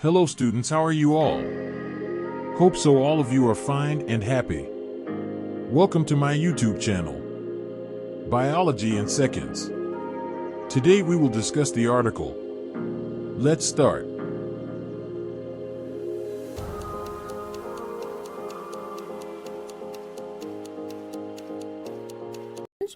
Hello students, how are you all? Hope so all of you are fine and happy. Welcome to my YouTube channel, Biology in Seconds. Today we will discuss the article. Let's start.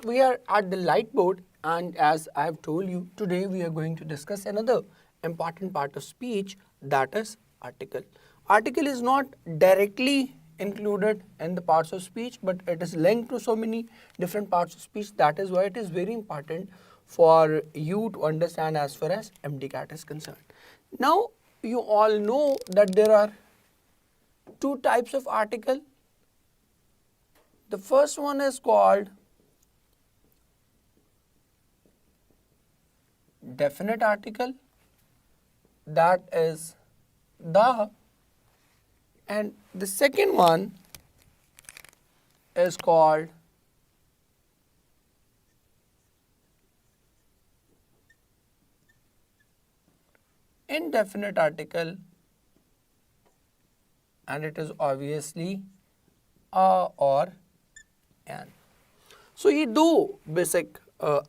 We are at the light board, and as I have told you, today we are going to discuss another important part of speech, that is article. Article is not directly included in the parts of speech, but it is linked to so many different parts of speech. That is why it is very important for you to understand as far as Mdcat is concerned. Now you all know that there are two types of article. The first one is called definite article, that is the, and the second one is called indefinite article, and it is obviously a or an. So ये दो basic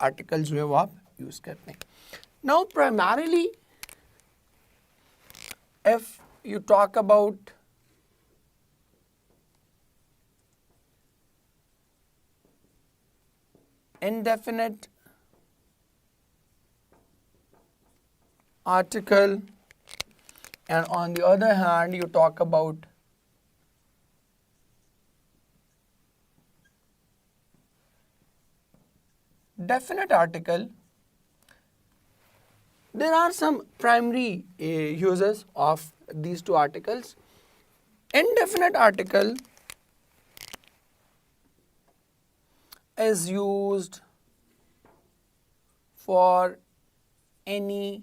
articles जो है वो आप use करते हैं. Now primarily if you talk about indefinite article, and on the other hand you talk about definite article, there are some primary uses of these two articles. Indefinite article is used for any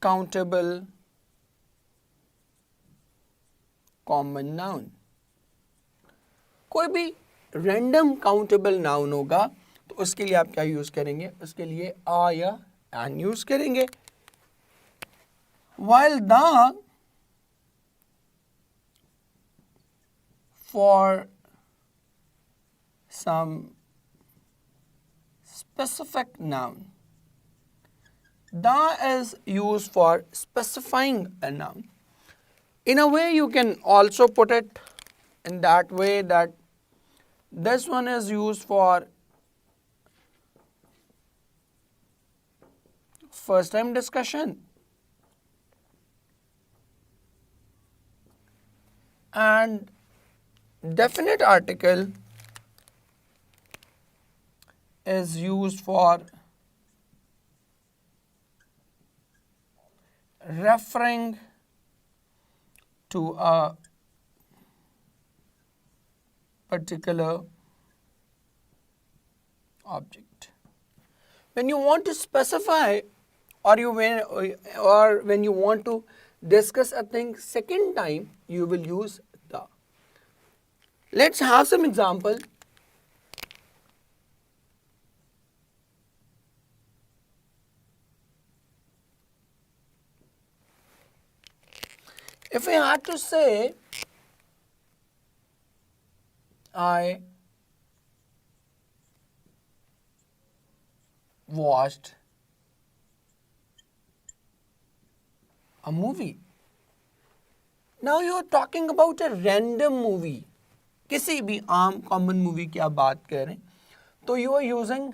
countable common noun. कोई भी random countable noun होगा तो उसके लिए आप क्या use करेंगे, उसके लिए आ या एन यूज करेंगे. while the for some specific noun, the is used for specifying a noun. In a way you can also put it in that way that this one is used for first time discussion, and definite article is used for referring to a particular object. When you want to specify or when you want to discuss a thing second time, you will use the. Let's have some example. If I had to say I watched a movie. Now you are talking about a random movie. किसी भी आम common movie की आप बात करें तो you are using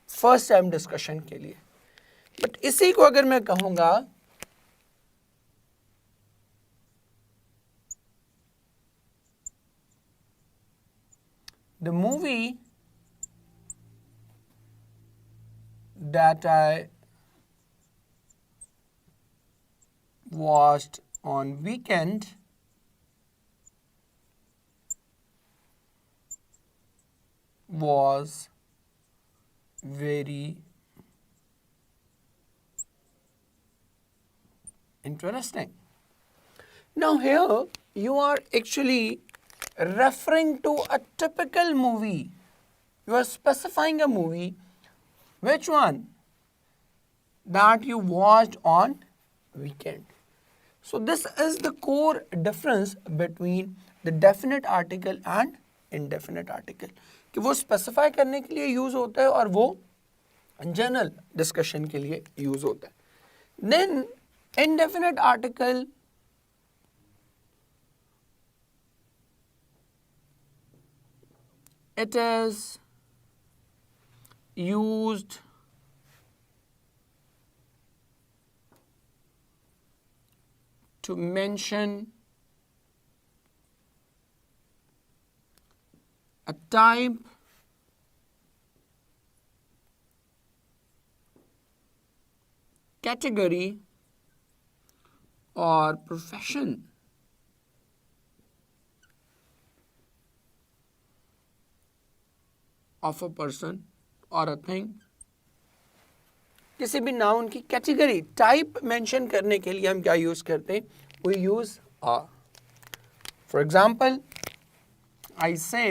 first time discussion के लिए. बट इसी को अगर मैं कहूँगा the movie that I watched on weekend was very interesting. Now here you are actually referring to a typical movie You are specifying a movie. Which one? That you watched on weekend. So this is the core difference between the definite article and indefinite article. कि वो specify करने के लिए use होता है और वो general discussion के लिए use होता है. Then indefinite article it is used to mention a type category or profession of a person or a thing. किसी भी नाउन की कैटेगरी टाइप मेंशन करने के लिए हम क्या यूज करते हैं? We use a. For example I say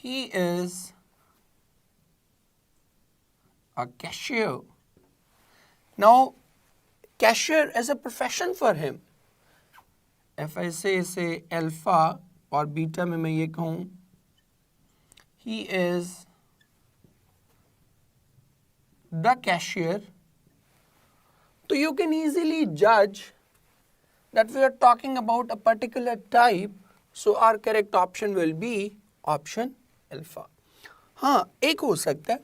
he is a cashier. Now, cashier is a profession for him. If I say alpha or beta में मैं ये कहूँ he is the cashier, so you can easily judge that we are talking about a particular type, so our correct option will be option alpha. हाँ, एक हो सकता है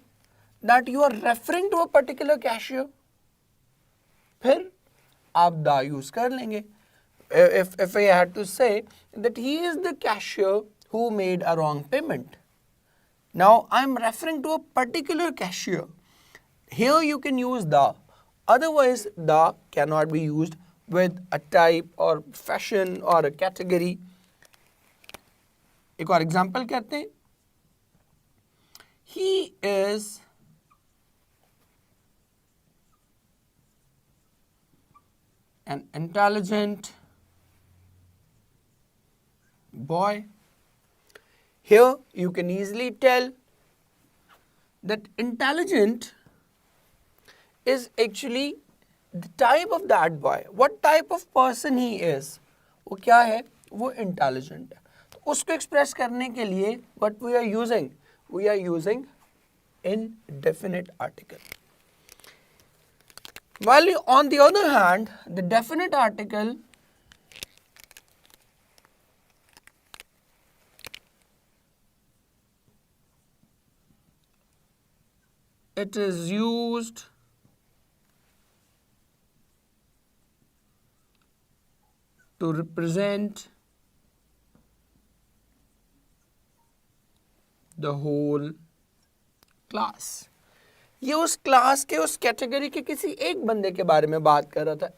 that you are referring to a particular cashier, फिर आप दा use कर लेंगे. If I had to say that he is the cashier who made a wrong payment. Now I am referring to a particular cashier. Here you can use the. Otherwise the cannot be used with a type or profession or a category. एक और example कहते हैं. He is an intelligent boy. Here you can easily tell that intelligent is actually the type of that boy. What type of person he is? वो क्या है? वो intelligent है. तो उसको express करने के लिए what we are using? We are using indefinite article. While on the other hand, the definite article it is used to represent the whole class. ये उस क्लास के उस कैटेगरी के किसी एक बंदे के बारे में बात कर रहा था.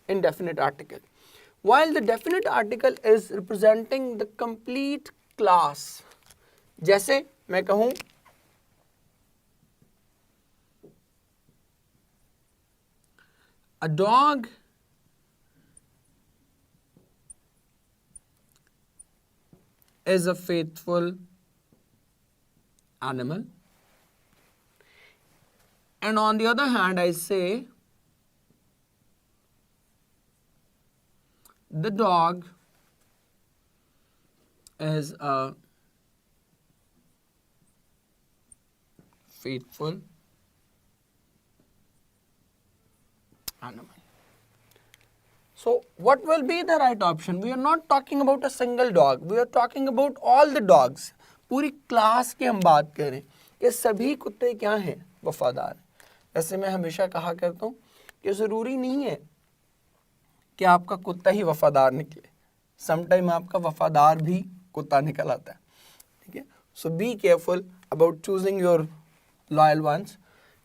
indefinite article. While the definite article is representing the complete class. जैसे मैं कहूँ a dog is a faithful animal. And on the other hand, I say the dog is a faithful animal. So what will be the right option? We are not talking about a single dog. We are talking about all the dogs. पूरी class की हम बात करें कि सभी कुत्ते क्या हैं? वफादार. ऐसे मैं हमेशा कहा करता हूँ कि ज़रूरी नहीं है कि आपका कुत्ता ही वफादार निकले. समटाइम आपका वफादार भी कुत्ता निकल आता है. ठीक है. So be careful about choosing your loyal ones,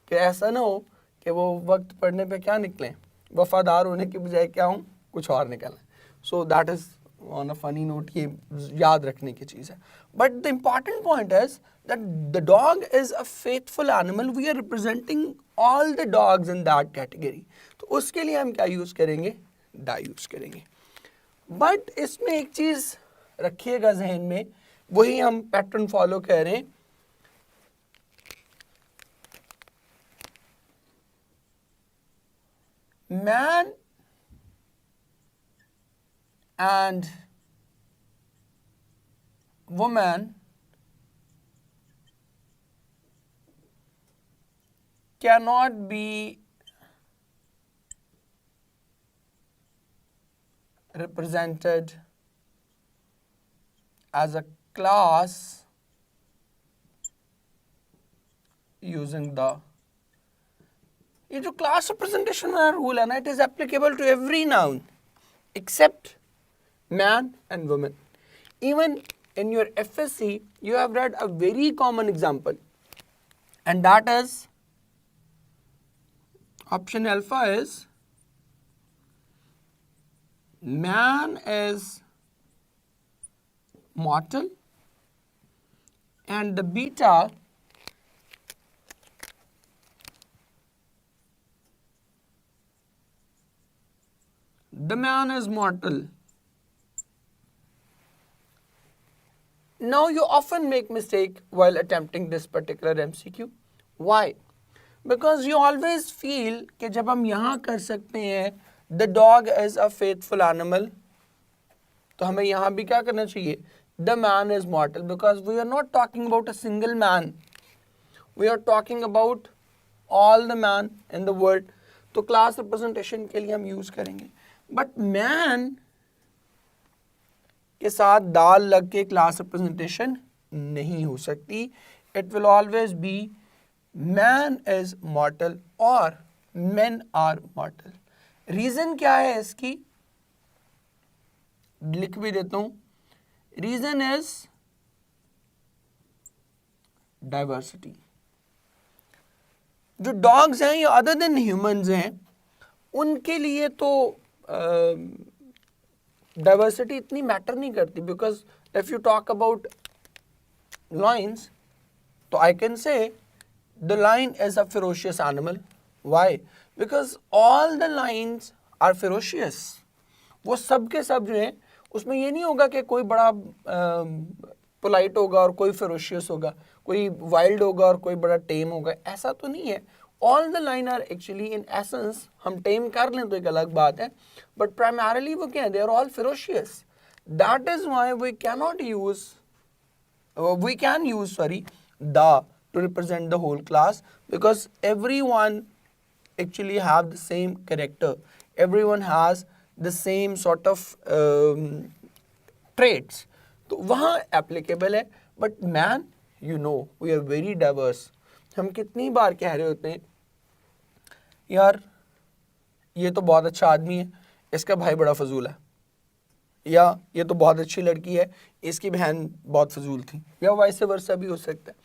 कि ऐसा ना हो कि वो वक्त पड़ने पे क्या निकलें, वफादार होने की बजाय क्या हूँ, कुछ और निकलें. So that is on a funny note, ये याद रखने की चीज़ है. But the important point is that the dog is a faithful animal. We are representing all the dogs in that category. तो उसके लिए हम क्या यूज़ करेंगे? दा यूज़ करेंगे. बट इसमें एक चीज़ रखिएगा जहन में वही हम पैटर्न फॉलो कर रहे हैं। Man and women cannot be represented as a class using the, ये जो क्लास रिप्रेजेंटेशन वाला रूल है ना, it is applicable to every noun except man and women. Even in your FSC you have read a very common example, and that is option alpha is man is mortal and the beta the man is mortal. Now you often make mistake while attempting this particular MCQ. Why? Because you always feel कि जब हम यहाँ कर सकते हैं the dog is a faithful animal, तो हमें यहाँ भी क्या करना चाहिए, the man is mortal, because we are not talking about a single man, we are talking about all the man in the world. तो class representation के लिए हम use करेंगे, but man के साथ दाल लग के क्लास रिप्रेजेंटेशन नहीं हो सकती. It will always be man is मॉर्टल और मेन आर मॉर्टल. रीजन क्या है इसकी, लिख भी देता हूं. Reason is diversity. जो डॉग्स हैं या अदर देन ह्यूमंस हैं, उनके लिए तो डाइवर्सिटी इतनी मैटर नहीं करती, because if you talk about lions, तो I can say the lion is a ferocious animal. Why? Because all the lions are ferocious. वो सब के सब जो हैं, उसमें ये नहीं होगा कि कोई बड़ा पोलाइट होगा और कोई फेरोशियस होगा, कोई वाइल्ड होगा और कोई बड़ा टेम होगा, ऐसा तो नहीं है. All the line are actually in essence, हम tame कर लें तो एक अलग बात है, but primarily वो क्या है, they are all ferocious. That is why we can use the to represent the whole class, because everyone actually have the same character, everyone has the same sort of traits. तो वहाँ applicable है, but man, you know, we are very diverse. हम कितनी बार कह रहे होते हैं यार ये तो बहुत अच्छा आदमी है, इसका भाई बड़ा फजूल है, या ये तो बहुत अच्छी लड़की है, इसकी बहन बहुत फजूल थी, या वाइस वर्सा भी हो सकता है.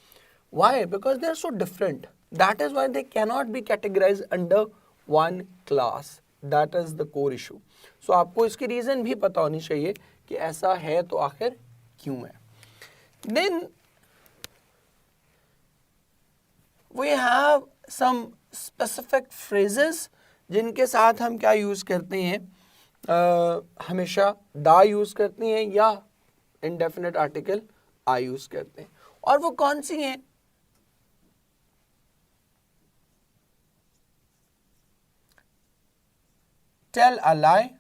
Why? Because they are so different. That is why they cannot be categorized under one class. That is the core issue. So आपको इसकी रीज़न भी पता होनी चाहिए कि ऐसा है तो आखिर क्यों है. Then we have some specific phrases जिनके साथ हम क्या यूज़ करते हैं, हमेशा दा यूज़ करते हैं या indefinite article आ यूज़ करते हैं. और वो कौन सी हैं? Tell a lie,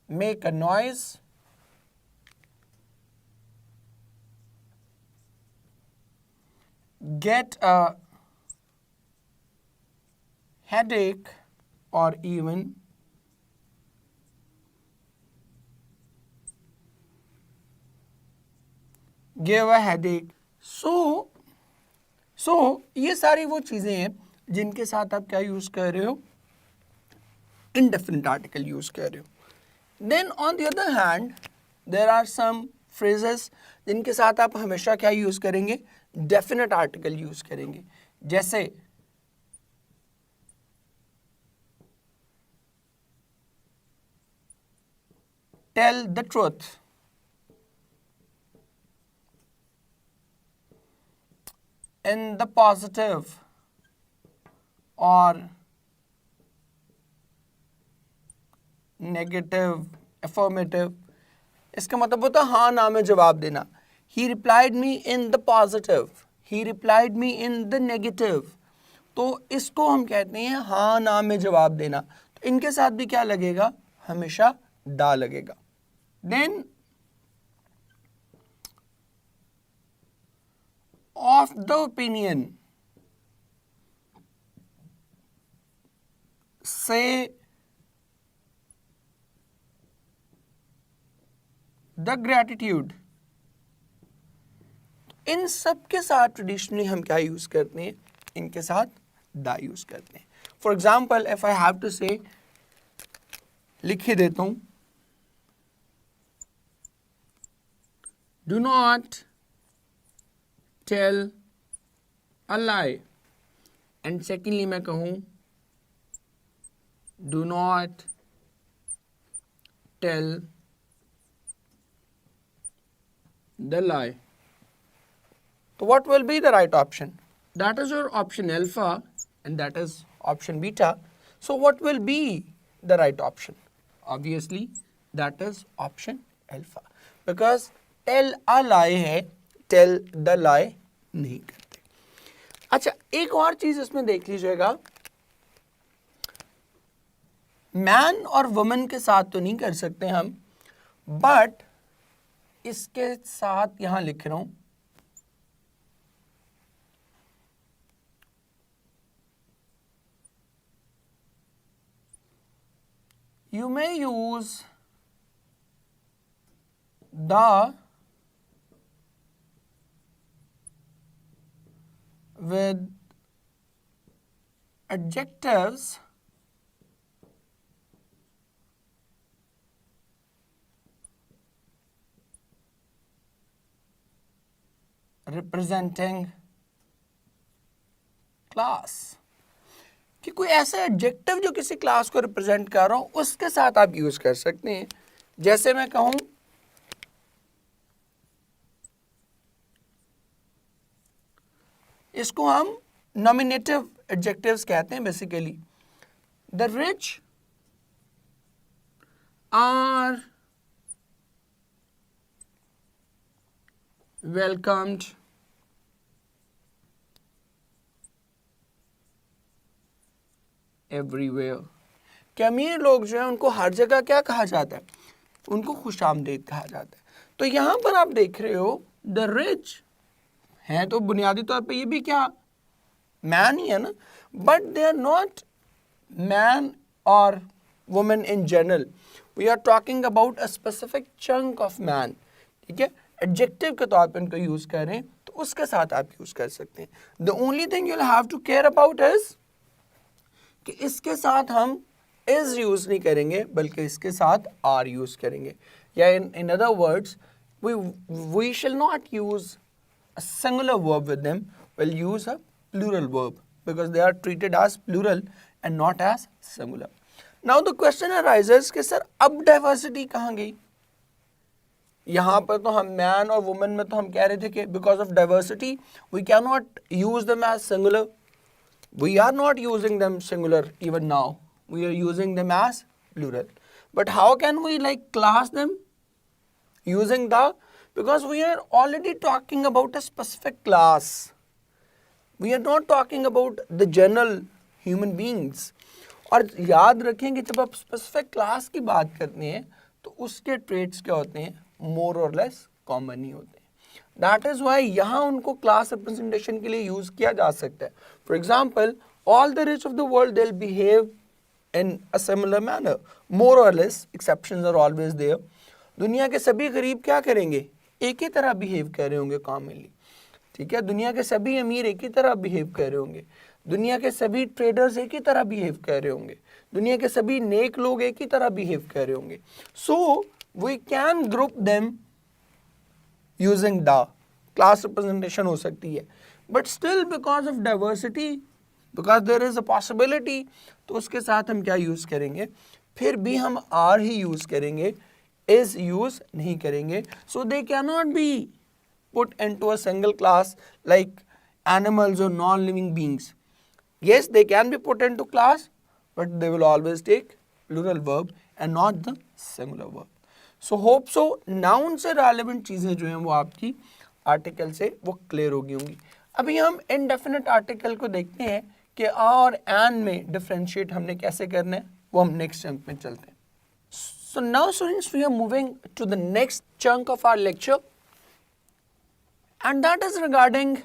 make a noise, get a headache, or even give a headache. So ये सारी वो चीज़ें हैं जिनके साथ आप क्या यूज़ कर रहे हो, indefinite article यूज़ कर रहे हो. Then on the other hand, there are some phrases जिनके साथ आप हमेशा क्या यूज़ करेंगे, definite article यूज़ करेंगे. जैसे tell the truth, in the positive or negative, affirmative, इसका मतलब होता है हाँ ना में जवाब देना. He replied me in the positive. He replied me in the negative. तो इसको हम कहते हैं हाँ ना में जवाब देना. तो इनके साथ भी क्या लगेगा? हमेशा दा लगेगा. Then of the opinion, say the gratitude. इन सब के साथ ट्रेडिशनली हम क्या यूज करते हैं? इनके साथ दा यूज करते हैं. For example if I have to say, लिख ही देता हूं, do not tell a lie, and secondly मैं कहूं do not tell the lie. So what will be the right option? That is your option alpha and that is option beta. So what will be the right option? Obviously that is option alpha, because tell a lie है, tell the lie नहीं करते. अच्छा, एक और चीज इसमें देख लीजिएगा, मैन और वुमन के साथ तो नहीं कर सकते हम, बट इसके साथ यहां लिख रहा हूं you may use the with adjectives representing class. कि कोई ऐसा एडजेक्टिव जो किसी क्लास को रिप्रेजेंट कर रहा हो उसके साथ आप यूज कर सकते हैं. जैसे मैं कहूं इसको हम नॉमिनेटिव एडजेक्टिव्स कहते हैं basically. The rich are welcomed everywhere. कि अमीर लोग जो है उनको हर जगह क्या कहा जाता है? उनको खुशामदीद कहा जाता है. तो यहां पर आप देख रहे हो द रिच है तो बुनियादी तौर पे ये भी क्या मैन ही है ना, but they are not man और women in general. We are talking about a specific chunk of man. ठीक है, एडजेक्टिव के तौर पे उनको यूज करें तो उसके साथ आप यूज कर सकते हैं. The only thing you will have to care about is कि इसके साथ हम is यूज नहीं करेंगे बल्कि इसके साथ are यूज करेंगे. या in other words we shall not use a singular verb with them, we'll use a plural verb because they are treated as plural and not as singular. Now the question arises कि sir अब diversity कहाँ गई? यहाँ पर तो हम man और women में तो हम कह रहे थे कि because of diversity we cannot use them as singular. We are not using them singular even now. We are using them as plural. But how can we like class them? Using the, because we are already talking about a specific class. We are not talking about the general human beings. और याद रखें कि जब आप specific class की बात करते हैं तो उसके traits क्या होते हैं? More or less common ही होते हैं. That is why यहाँ उनको class representation के लिए use किया जा सकता है. For example, all the rich of the world they'll behave in a similar manner. More or less, exceptions are always there. दुनिया के सभी गरीब क्या करेंगे? एक ही तरह behave कर रहे होंगे commonly. ठीक है, दुनिया के सभी अमीर एक ही तरह behave कर रहे होंगे. दुनिया के सभी traders एक ही तरह behave कर रहे होंगे. दुनिया के सभी नेक लोग एक ही तरह behave कर रहे होंगे. So we can group them using the class representation हो सकती है. But still because of diversity, because there is a possibility, तो उसके साथ हम क्या यूज करेंगे? फिर भी हम are ही यूज करेंगे, is यूज नहीं करेंगे. So they cannot be put into a single class like animals or non-living beings. Yes, they can be put into class, but they will always take plural verb and not the singular verb. So hope so noun से relevant चीजें जो हैं वो आपकी article से वो clear होगी होंगी। अभी हम indefinite article को देखते हैं कि a और an में differentiate हमने कैसे करना है, वो हम next chunk में चलते हैं। So now students, we are moving to the next chunk of our lecture, and that is regarding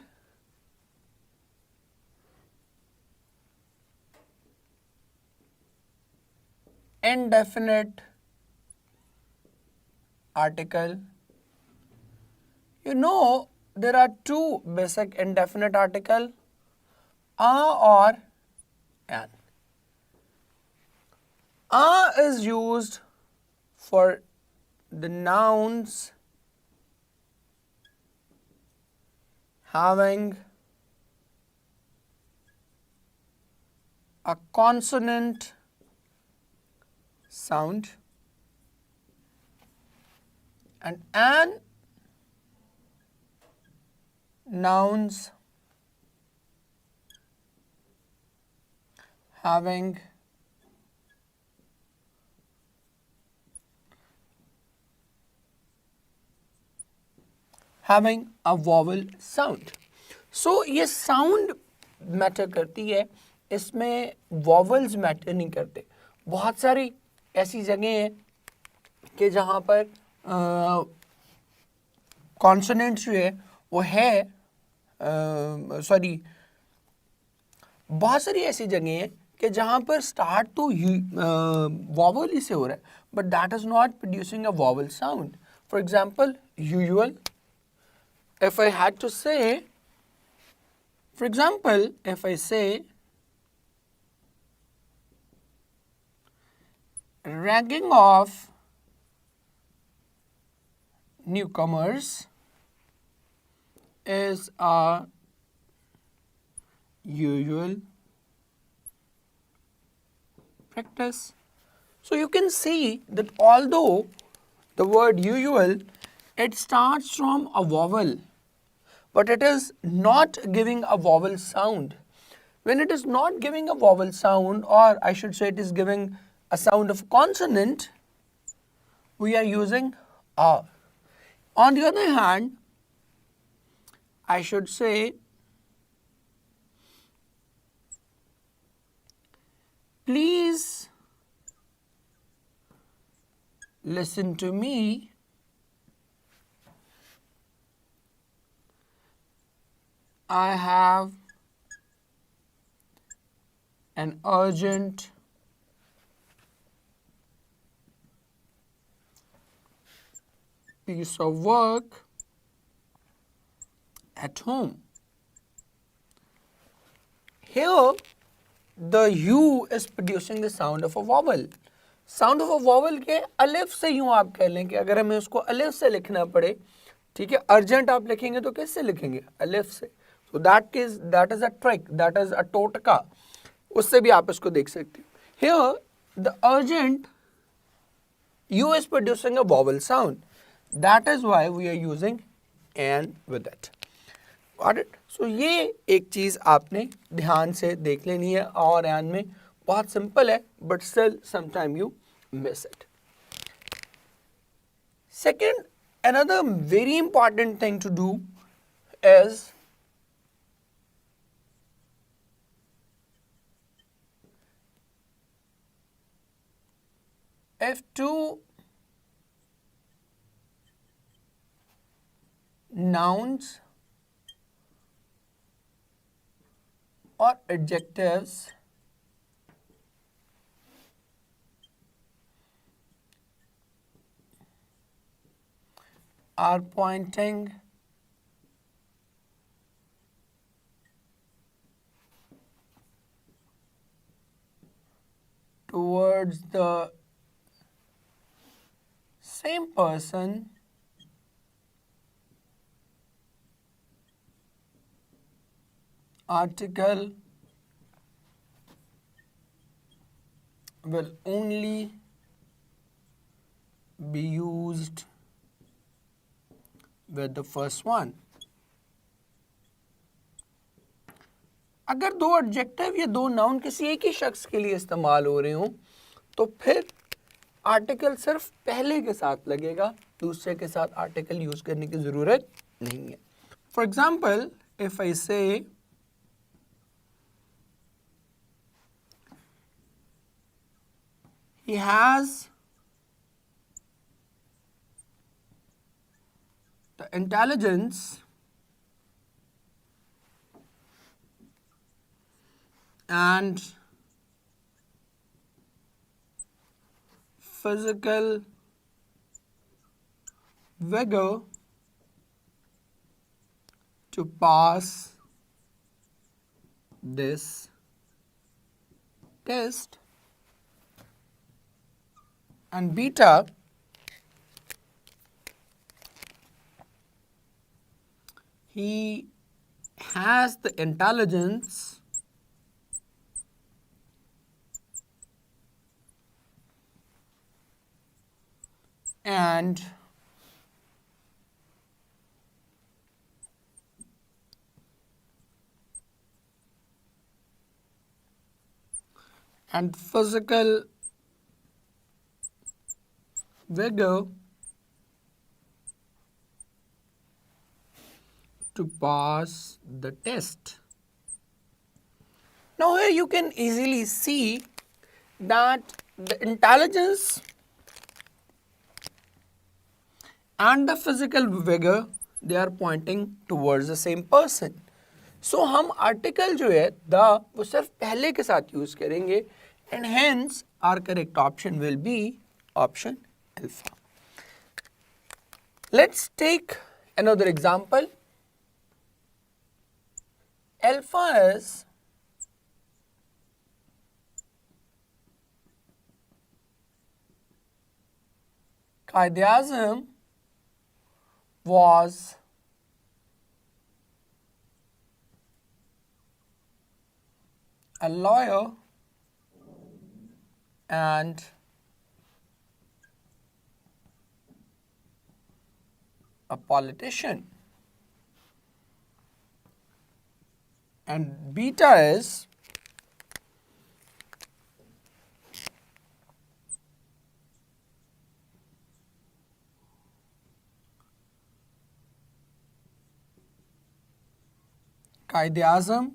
indefinite article. You know there are two basic indefinite article, a or an. A is used for the nouns having a consonant sound, and an nouns having a vowel sound. So ये sound matter करती है, इसमें vowels matter नहीं करते। बहुत सारी ऐसी जगह हैं कि जहाँ पर consonants जो है वो है बहुत सारी ऐसी जगह हैं कि जहाँ पर start तो vowel ही से हो रहा है, but that is not producing a vowel sound. For example, usual. If I had to say, for example, if I say ragging off newcomers is a usual practice. So you can see that although the word usual, it starts from a vowel, but it is not giving a vowel sound. When it is not giving a vowel sound, or I should say it is giving a sound of consonant, we are using a. On the other hand, I should say please listen to me. I have an urgent piece of work at home. Here, the U is producing the sound of a vowel. Sound of a vowel के अलिफ से यूँ आप कह लें कि अगर हमें उसको अलिफ से लिखना पड़े, ठीक है, अर्जेंट आप लिखेंगे तो किससे लिखेंगे? अलिफ से. So that is a trick, that is a टोटका. उससे भी आप इसको देख सकते हैं. Here, the urgent U is producing a vowel sound. That is why we are using an with it. Got it? So ये एक चीज़ आपने ध्यान से देख लेनी है और an में बहुत simple है, but still sometime you miss it. Second, another very important thing to do is if two nouns or adjectives are pointing towards the same person, article will only be used with the first one. अगर दो adjective या दो noun किसी एक ही शख्स के लिए इस्तेमाल हो रहे हों तो फिर आर्टिकल सिर्फ पहले के साथ लगेगा, दूसरे के साथ आर्टिकल यूज करने की जरूरत नहीं है. फॉर एग्जाम्पल, इफ आई से he has the intelligence and physical vigor to pass this test, and beta he has the intelligence and physical vigor to pass the test. Now here you can easily see that the intelligence and the physical vigor, they are pointing towards the same person. So हम article जो है the वो सिर्फ पहले के साथ use करेंगे, and hence our correct option will be option alpha. Let's take another example. Alpha is Qaid-e-Azam was a lawyer and a politician, and beta is Qaid-e-Azam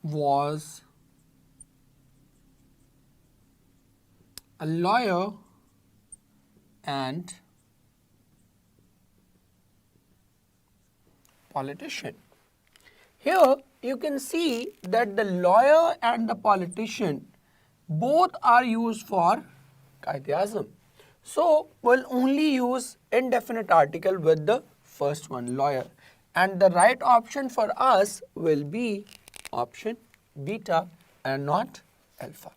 was a lawyer and politician. Here you can see that the lawyer and the politician both are used for Qaid-e-Azam. So we'll only use indefinite article with the first one, lawyer, and the right option for us will be option beta and not alpha.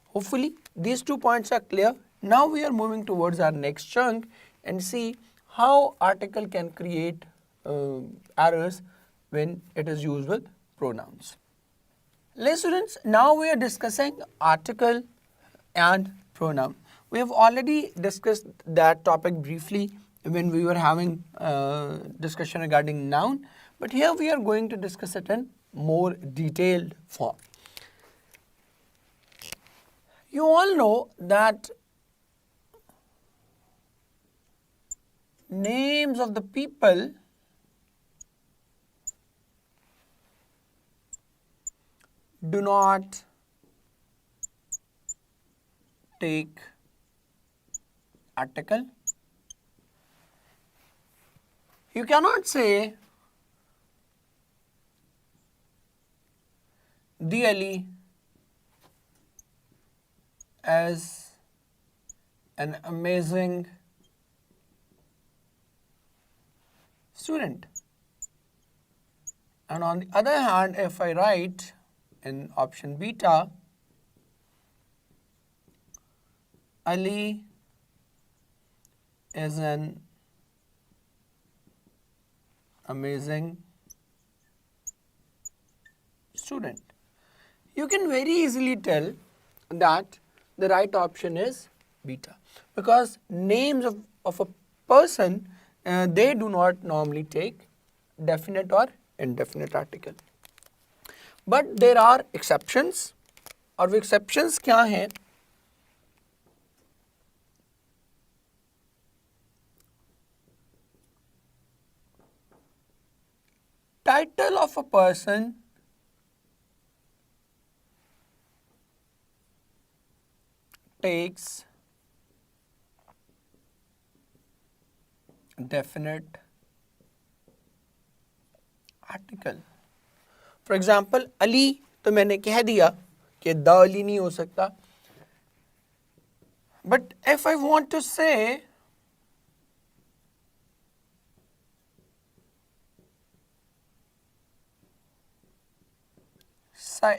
Hopefully these 2 points are clear. Now we are moving towards our next chunk and see how article can create errors when it is used with pronouns. Let's students, now we are discussing article and pronoun. We have already discussed that topic briefly when we were having discussion regarding noun, but here we are going to discuss it in more detailed form. You all know that names of the people do not take article. You cannot say the Ali as an amazing student, and on the other hand, if I write in option beta, Ali is an amazing student, you can very easily tell that the right option is beta, because names of a person they do not normally take definite or indefinite article. But there are exceptions, और वो exceptions क्या हैं? Title of a person takes definite article. For example, Ali तो मैंने कह दिया कि the Ali नहीं हो सकता. But if I want to say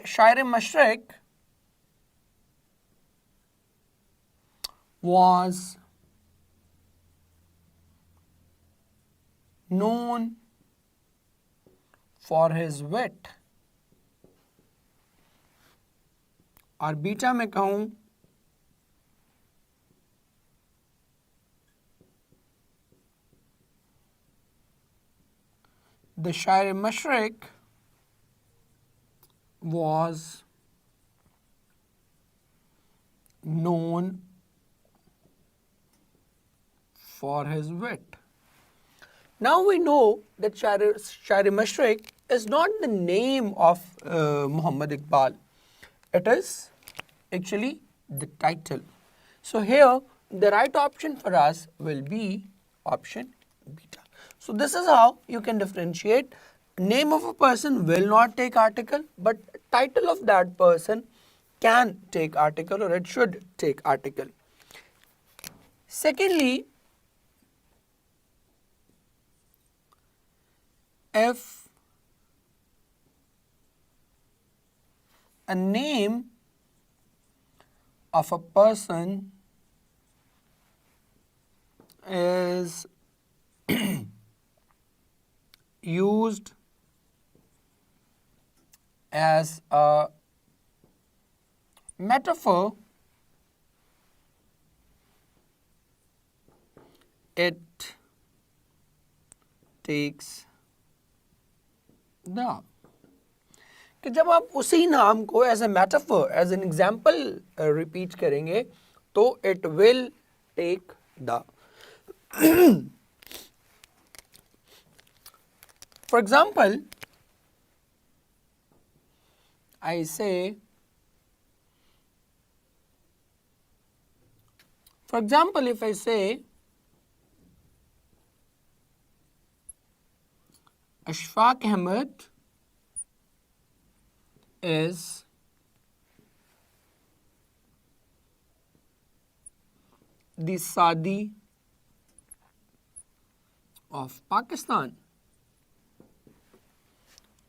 शायर Mashrak was known for his wit, और बीटा में कहूँ the शायर Mashrak was known for his wit. Now we know that Shair Mashriq is not the name of Muhammad Iqbal. It is actually the title. So here the right option for us will be option beta. So this is how you can differentiate. Name of a person will not take article, but title of that person can take article, or it should take article. Secondly, if a name of a person is used as a metaphor, it takes the. कि जब आप उसी नाम को as a metaphor, as an example repeat करेंगे तो it will take the. For example, I say, for example, if I say Ashfaq Ahmed is the Saadi of Pakistan,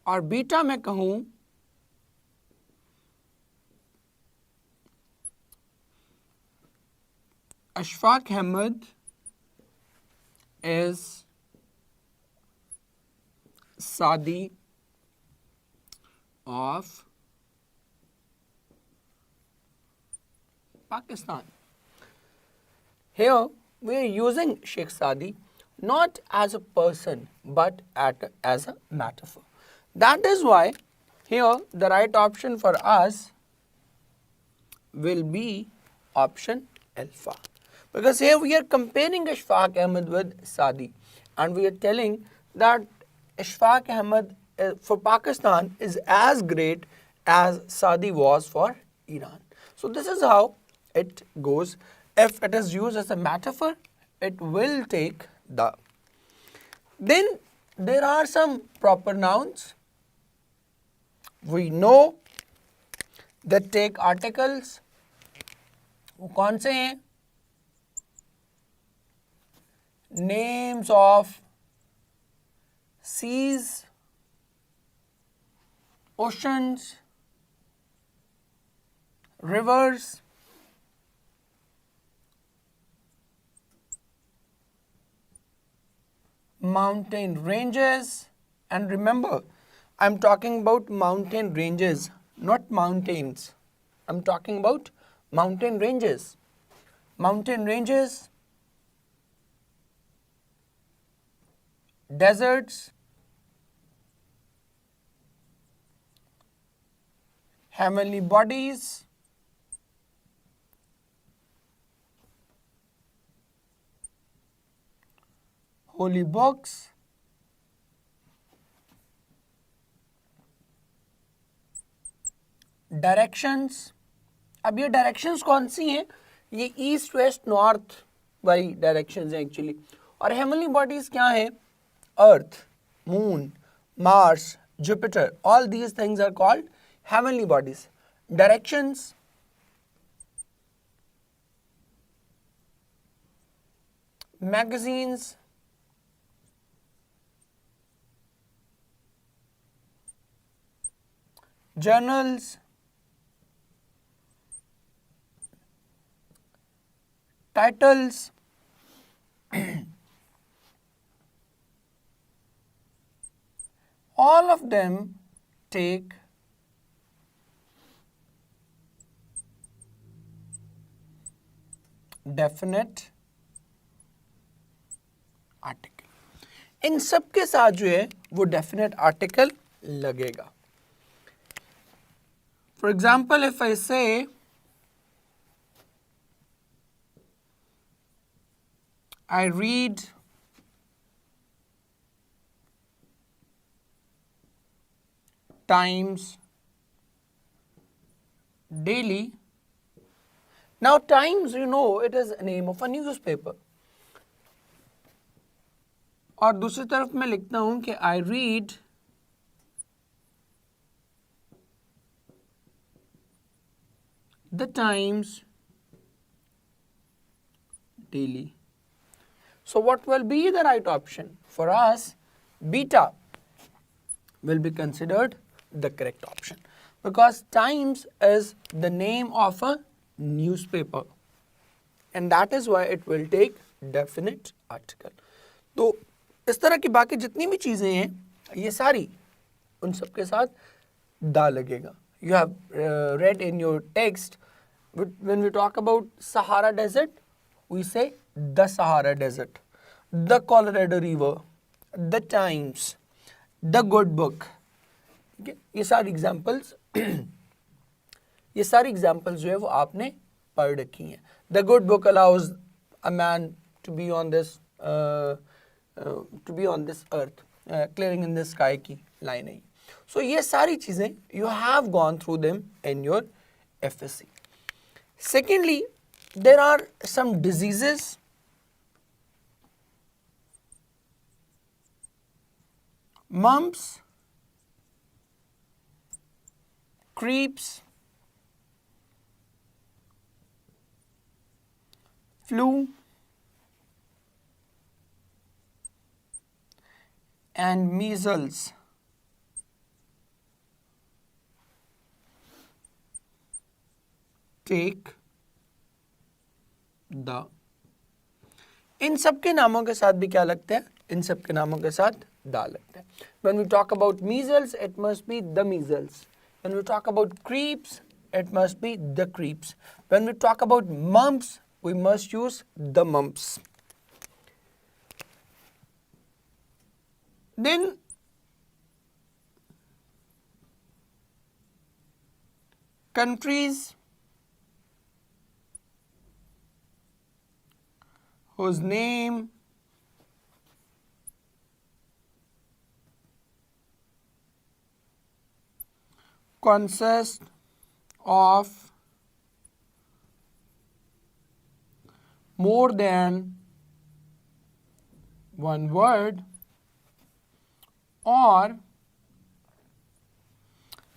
और beta में कहूँ Ashfaq Ahmed is Saadi of Pakistan. Here we are using Sheikh Saadi not as a person but as a metaphor. That is why here the right option for us will be option alpha, because here we are comparing Ashfaq Ahmed with Saadi, and we are telling that Ashfaq Ahmed for Pakistan is as great as Saadi was for Iran. So this is how it goes. If it is used as a metaphor, it will take the. Then there are some proper nouns. We know that take articles. वो कौन से हैं? Names of seas, oceans, rivers, mountain ranges, and remember, I'm talking about mountain ranges, not mountains. I'm talking about mountain ranges. Mountain ranges, deserts, heavenly bodies, holy books, directions. अब ये directions कौन सी हैं? ये ईस्ट वेस्ट नॉर्थ वाली directions हैं actually. और heavenly bodies क्या हैं? Earth, moon, Mars, Jupiter, all these things are called heavenly bodies. Directions, magazines, journals, titles, all of them take definite article. इन सब के साथ जो है वो डेफिनेट आर्टिकल लगेगा. For example if I say I read Times daily. Now Times, you know, it is a name of a newspaper. और दूसरी तरफ मैं लिखता हूं कि I read the Times daily. So what will be the right option? For us, beta will be considered the correct option because Times is the name of a newspaper and that is why it will take definite article. तो इस तरह की बाकी जितनी भी चीज़ें हैं ये सारी उन सब के साथ दा लगेगा. You have read in your text when we talk about Sahara Desert, we say the Sahara Desert, the Colorado River, the Times, the Good Book. Okay? ये सारी एग्जाम्पल्स जो है वो आपने पढ़ रखी हैं. The Good Book allows a man to be on this earth, clearing in the sky की लाइन है. So ये सारी चीज़ें you have gone through them in your FSC. Secondly, there are some diseases mumps, creeps, flu, and measles. Take the. इन सब के नामों के साथ भी क्या लगता है? इन सब के नामों के साथ दा लगता है. When we talk about measles, it must be the measles. When we talk about creeps, it must be the creeps. When we talk about mumps, we must use the mumps. Then countries whose name consists of more than one word or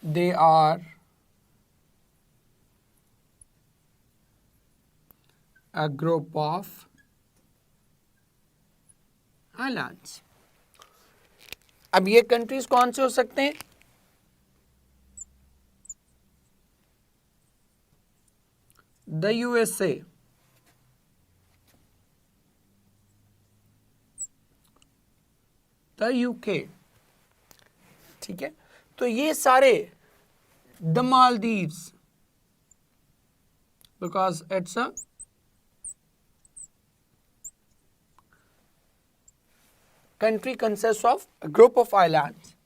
they are a group of islands. अब ये countries कौन से हो सकते हैं? The USA, the UK, ठीक है. तो ये सारे the Maldives because it's a country consists of a group of islands.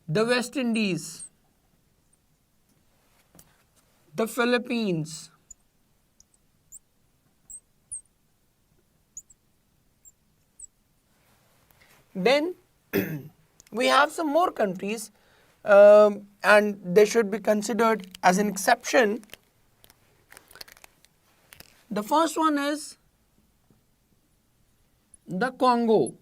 the West Indies, the Philippines, then we have some more countries and they should be considered as an exception. The first one is the Congo.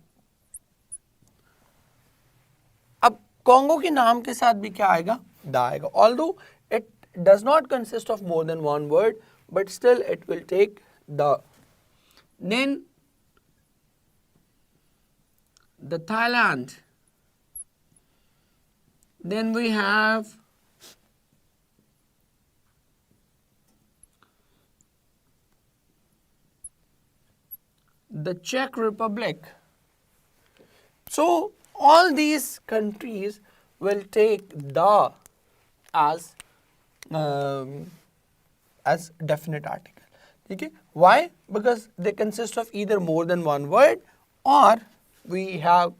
अब Congo के नाम के साथ भी क्या आएगा? Da आएगा. Although it does not consist of more than one word, but still it will take the. Then the Thailand. Then we have the Czech Republic. So all these countries will take the as definite article. Okay? Why? Because they consist of either more than one word, or we have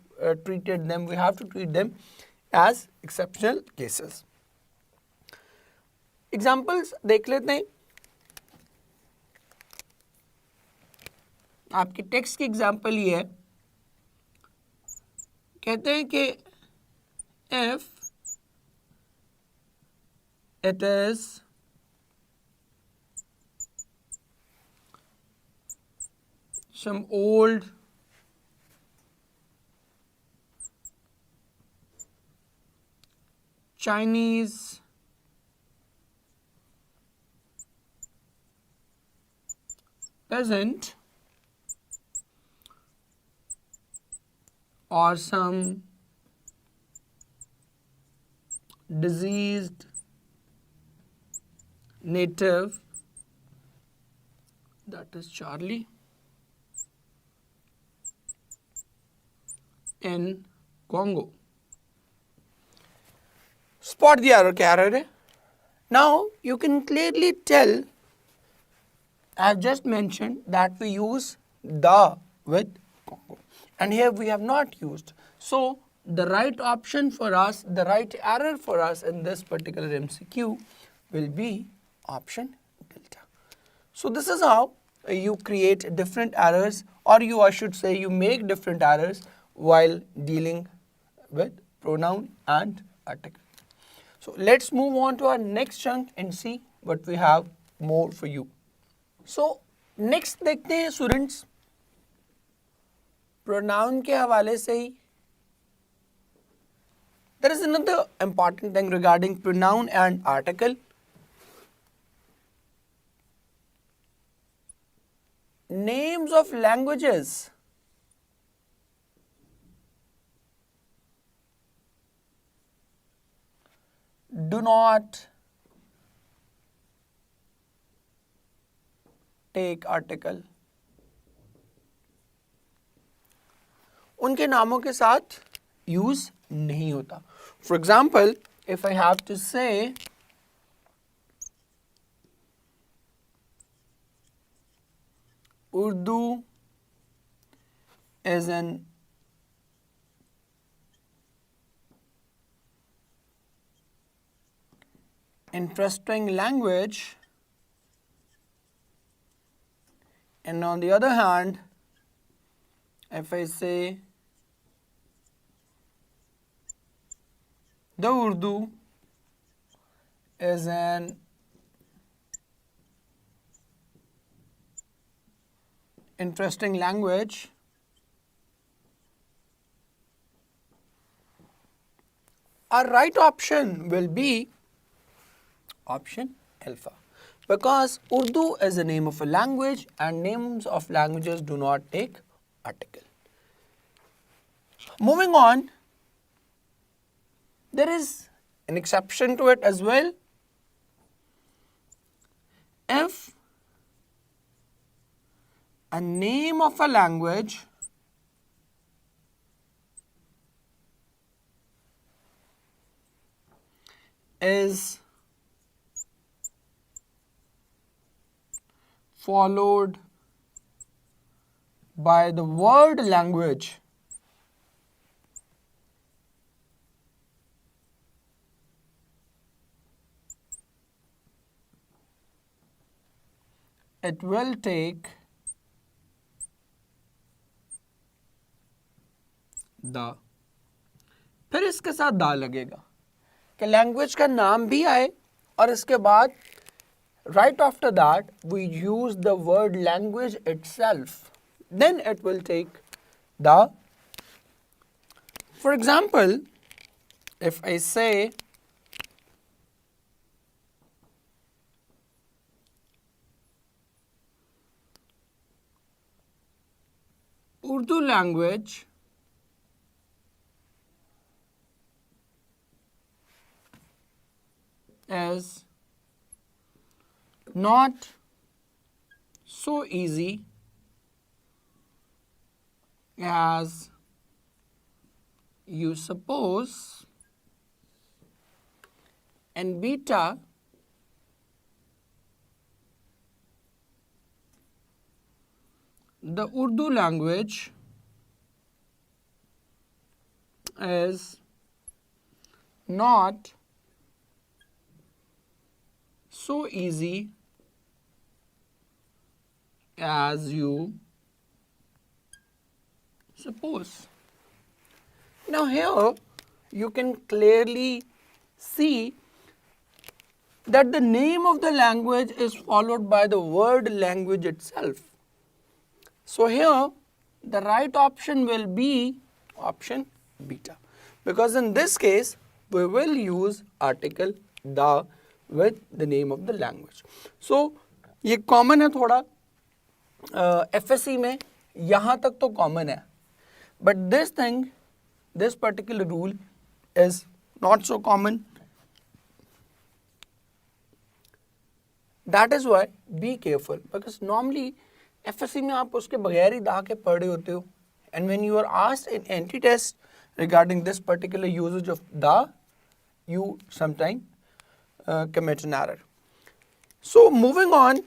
treated them. We have to treat them as exceptional cases. Examples देख लेते हैं. आपके text की example ये है, कहते हैं कि if it is some old Chinese peasant or some diseased native, that is Charlie, in Congo. Spot the error क्या error है? Now you can clearly tell, I have just mentioned that we use the with Congo, and here we have not used. So the right option for us, the right error for us in this particular MCQ will be option delta. So this is how you create different errors, or I should say you make different errors while dealing with pronoun and article. So let's move on to our next chunk and see what we have more for you. So next देखते हैं students, pronoun के हवाले से ही. There is another important thing regarding pronoun and article. Names of languages. Do not take article. उनके नामों के साथ use नहीं होता. For example, if I have to say Urdu is an interesting language, and on the other hand, if I say the Urdu is an interesting language, our right option will be option alpha, because Urdu is the name of a language and names of languages do not take article. Moving on, there is an exception to it as well. If a name of a language is followed by the word language, it will take the, फिर इसके साथ दा लगेगा कि language का नाम भी आए और इसके बाद right after that we use the word language itself, then it will take the, for example, if I say Urdu language is not so easy as you suppose, and beta the Urdu language is not so easy as you suppose. Now here you can clearly see that the name of the language is followed by the word language itself. So here the right option will be option beta, because in this case we will use article the with the name of the language. So ये common है थोड़ा FSC में, यहाँ तक तो common है, but this thing, this particular rule is not so common. That is why be careful, because normally FSC में आप उसके बगैर ही दा के पढ़ रहे होते हो, and when you are asked in entry test regarding this particular usage of the, you sometimes commit an error. So moving on,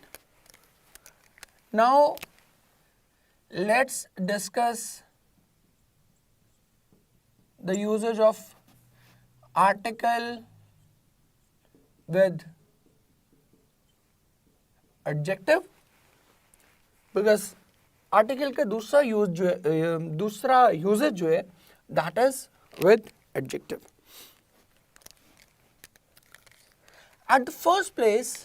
now let's discuss the usage of article with adjective, because article का दूसरा use जो है, दूसरा usage जो है, that is with adjective. At the first place,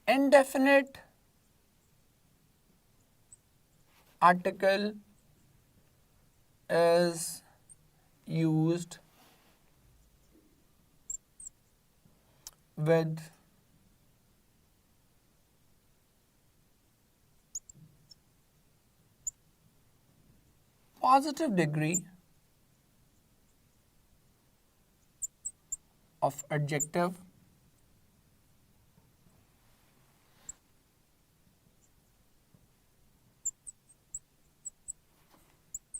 indefinite article is used with positive degree of adjective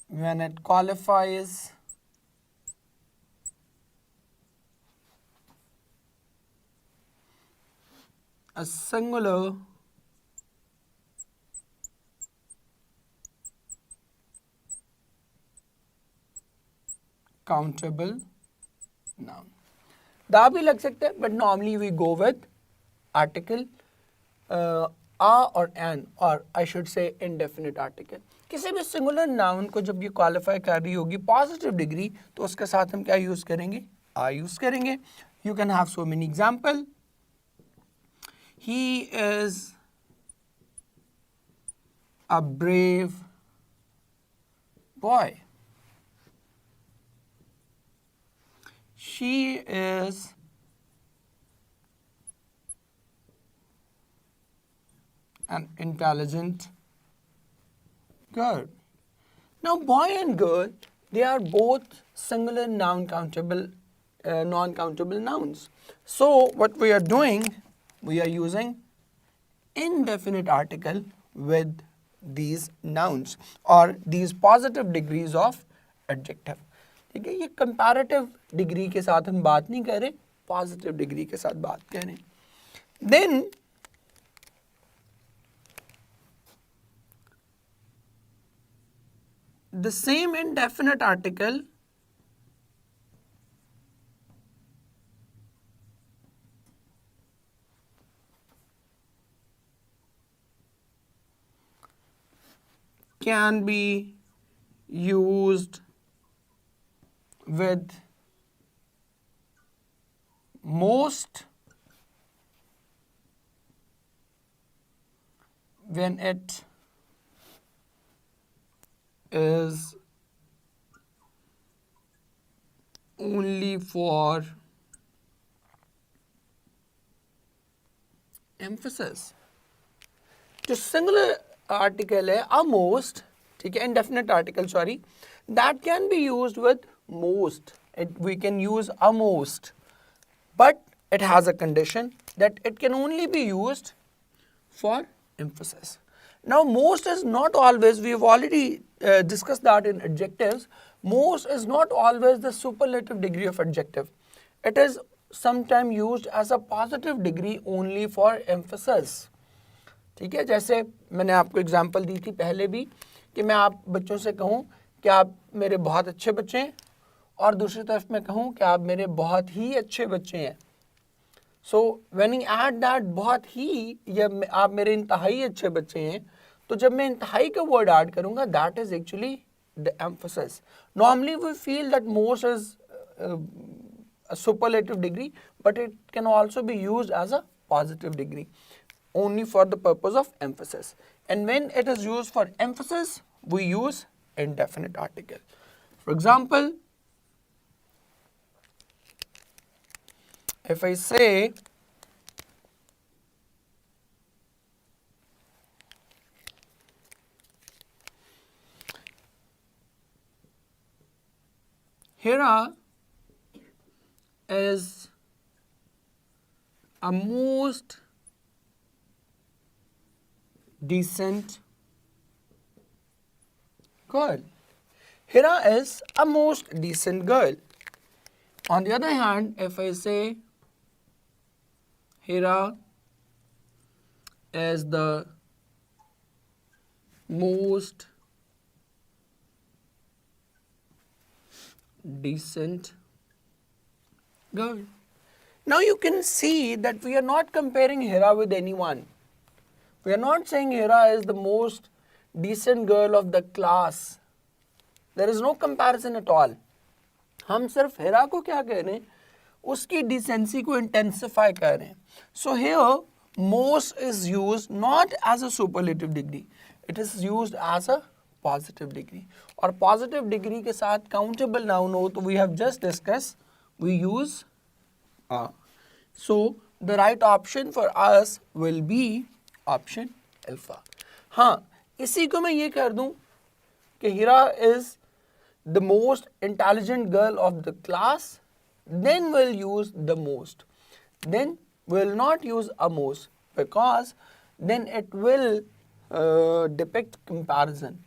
when it qualifies a singular countable noun. दा भी लग सकता है, but normally we go with article a or an, or I should say indefinite article. किसी भी singular noun को जब ये qualify कर रही होगी positive degree, तो उसके साथ हम क्या use करेंगे? आ use करेंगे. You can have so many example. He is a brave boy. She is an intelligent girl. Now boy and girl, they are both singular noun countable, non-countable nouns. So what we are doing, we are using indefinite article with these nouns or these positive degrees of adjective. ठीक है, ये comparative degree के साथ हम बात नहीं कर रहे, positive degree के साथ बात कर रहे हैं. Then the same indefinite article can be used with most when it is only for emphasis. जो singular article है a most, ठीक है, indefinite article sorry, that can be used with most. We can use a most, but it has a condition that it can only be used for emphasis. Now most is not always, we have already discussed that in adjectives, most is not always the superlative degree of adjective. It is sometimes used as a positive degree only for emphasis. ठीक है, जैसे मैंने आपको example दी थी पहले भी कि मैं आप बच्चों से कहूँ कि आप मेरे बहुत अच्छे बच्चे हैं और दूसरी तरफ मैं कहूँ कि आप मेरे बहुत ही अच्छे बच्चे हैं. So when you add that बहुत ही या आप मेरे इंतहाई अच्छे बच्चे हैं, तो जब मैं इंतहाई का वर्ड ऐड करूँगा that is actually the emphasis. Normally we feel that most is a superlative degree, but it can also be used as a positive degree only for the purpose of emphasis. And when it is used for emphasis, we use indefinite article. For example, if I say Hira is a most decent girl. Hira is a most decent girl. On the other hand, if I say Hira is the most decent girl. Now you can see that we are not comparing Hira with anyone. We are not saying Hira is the most decent girl of the class. There is no comparison at all. हम सिर्फ हिरा को क्या कह रहे हैं, उसकी decency को intensify कर रहे हैं. So here most is used not as a superlative degree, it is used as a positive degree. और पॉजिटिव डिग्री के साथ काउंटेबल नाउन हो तो we have just discuss we use a. So the right option for us will be option alpha. हाँ, इसी को मैं ये कर दूं कि Hira is the most intelligent girl of the class, then we'll use the most. Then we'll not use a most because then it will depict comparison.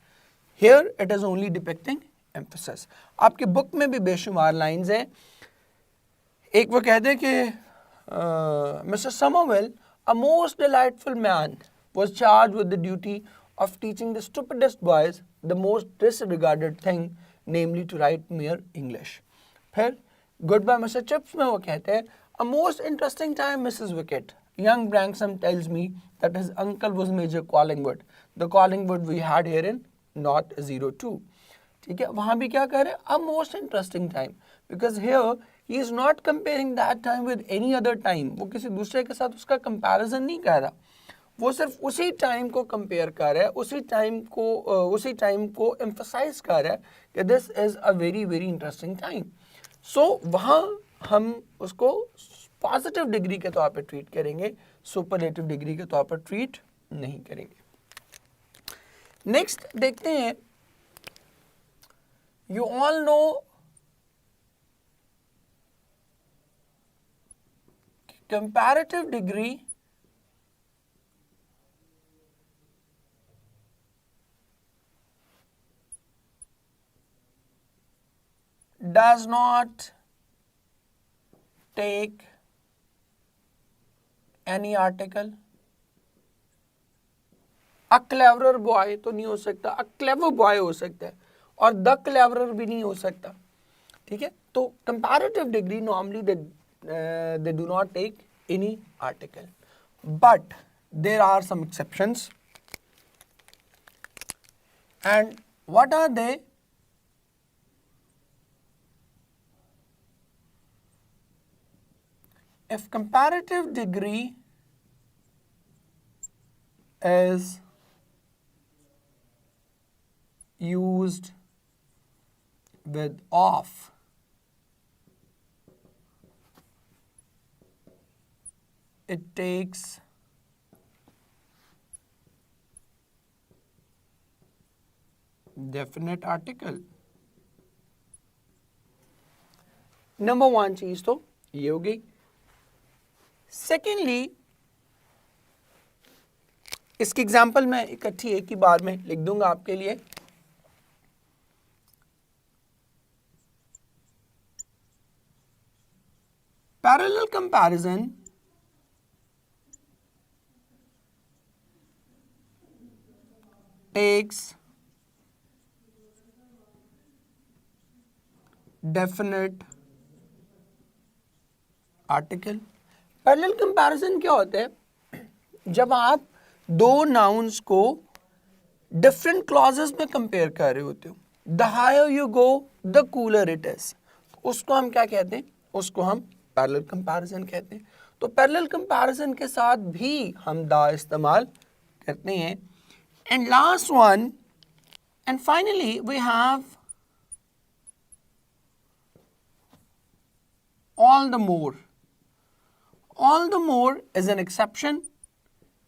Here it is only depicting emphasis. आपके book में भी बेशुमार lines हैं. एक वो कहते हैं कि Mr. Somerville, a most delightful man, was charged with the duty of teaching the stupidest boys the most disregarded thing, namely to write mere English. फिर Goodbye Mr. Chips में वो कहते हैं a most interesting time Mrs. Wicket. Young Branksome tells me that his uncle was Major Collingwood. The Collingwood we had here in North 02. ठीक है, वहाँ भी क्या कह रहे हैं, a most interesting time, because here he is not comparing that time with any other time. वो किसी दूसरे के साथ उसका comparison नहीं कर रहा, वो सिर्फ उसी टाइम को कंपेयर कर रहा है, उसी टाइम को एम्फसाइज कर रहा है कि this is a very very interesting time. So वहाँ हम उसको पॉजिटिव डिग्री के तौर पर ट्रीट करेंगे, सुपरलेटिव डिग्री के तौर पर ट्रीट नहीं करेंगे. नेक्स्ट देखते हैं, you all know comparative degree does not take any article. A cleverer boy तो नहीं हो सकता, a clever boy हो सकता है, और the cleverer भी नहीं हो सकता. ठीक है, तो comparative degree normally they do not take any article, but there are some exceptions, And what are they? If comparative degree is used with of, it takes definite article. Number 1 चीज तो ये हो गई. सेकेंडली, इसकी example मैं इकट्ठी एक ही बार में लिख दूंगा आपके लिए. Parallel comparison takes definite article. Parallel comparison क्या होता है? जब आप दो नाउन्स को डिफरेंट क्लॉजेस में कंपेयर कर रहे होते हो, the higher you go the cooler it is, उसको हम क्या कहते हैं? उसको हम पैरेलल कंपैरिजन कहते हैं. तो पैरेलल कंपैरिजन के साथ भी हम द इस्तेमाल करते हैं. And last one, and finally we have all the more. All the more is an exception.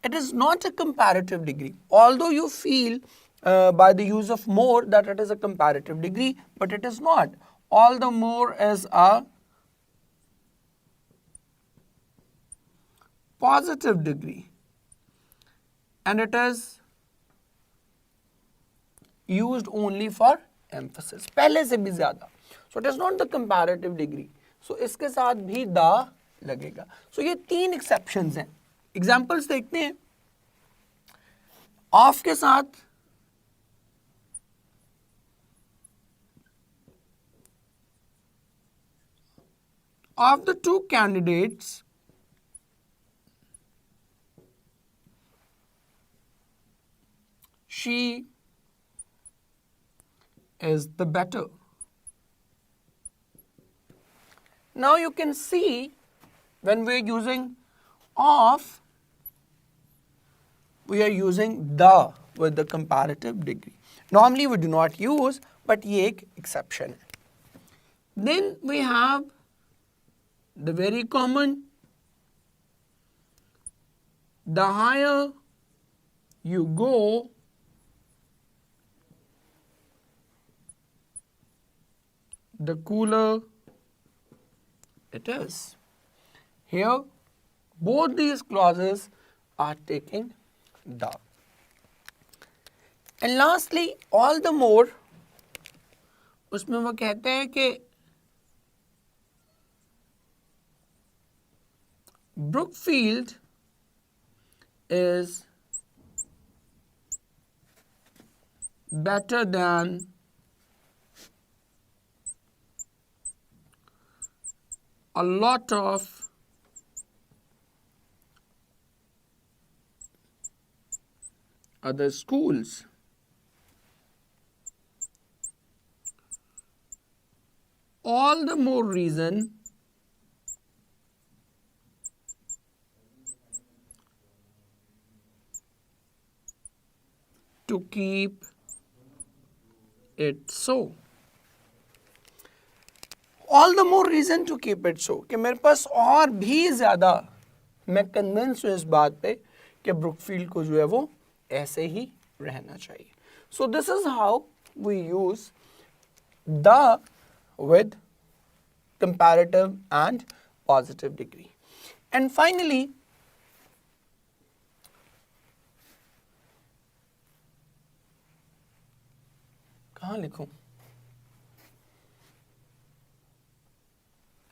It is not a comparative degree, although you feel by the use of more that it is a comparative degree, but it is not. All the more is a positive degree, and it is used only for emphasis. पहले से भी ज़्यादा. So it is not the comparative degree. So इसके साथ भी the लगेगा. So ये तीन एक्सेप्शंस हैं. एग्जाम्पल्स देखते हैं. ऑफ के साथ of the two candidates, she is the better. Now you can see when we are using of, we are using the with the comparative degree. Normally we do not use, but ये एक exception है. Then we have the very common, the higher you go, the cooler it is. Here both these clauses are taking the. And lastly, all the more, उसमें वो कहते हैं कि Brookfield is better than a lot of other schools. All the more reason to keep it so. All the more reason to keep it so, कि मेरे पास और भी ज़्यादा मैं कन्विंस हूँ इस बात पे कि ब्रुकफील्ड को जो है वो ऐसे ही रहना चाहिए. So this is how we use the with comparative and positive degree. And finally, कहाँ लिखूं?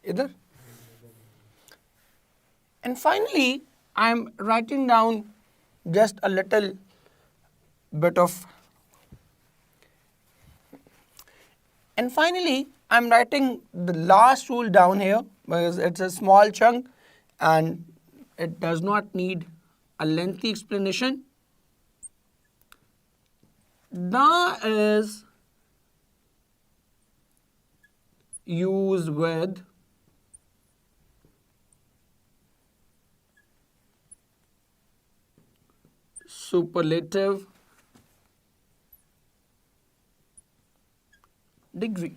इधर. And finally, I am writing down just a little bit of. And finally, I am writing the last rule down here because it's a small chunk and it does not need a lengthy explanation. The is used with superlative degree.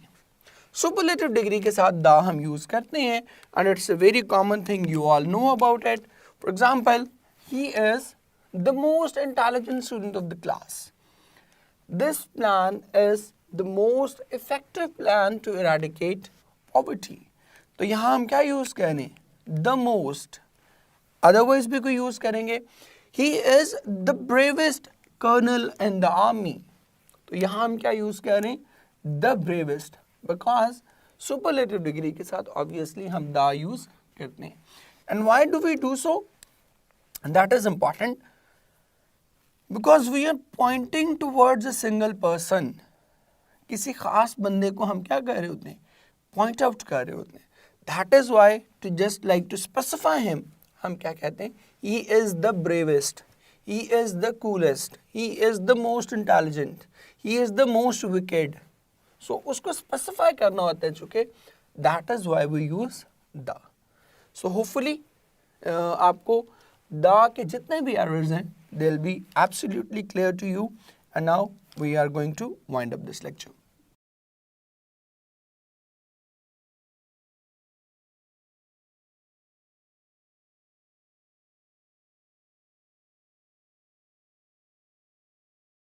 Superlative degree के साथ दा हम use करते हैं and it's a very common thing, you all know about it. For example, he is the most intelligent student of the class. This plan is the most effective plan to eradicate poverty. तो यहाँ हम क्या use करें? The most. Otherwise भी कोई use करेंगे. He is the bravest colonel in the army. तो यहाँ हम क्या use करें? The bravest. Because superlative degree के साथ obviously हम the use करते हैं. And why do we do so? And that is important. Because we are pointing towards a single person. किसी खास बंदे को हम क्या कर रहे होते हैं? Point out कर रहे होते हैं. That is why to just like to specify him, हम क्या कहते हैं? He is the bravest. He is the coolest. He is the most intelligent. He is the most wicked. So उसको specify करना होता है चूँकि that is why we use the. So hopefully आपको the के जितने भी errors हैं they'll be absolutely clear to you. And now we are going to wind up this lecture.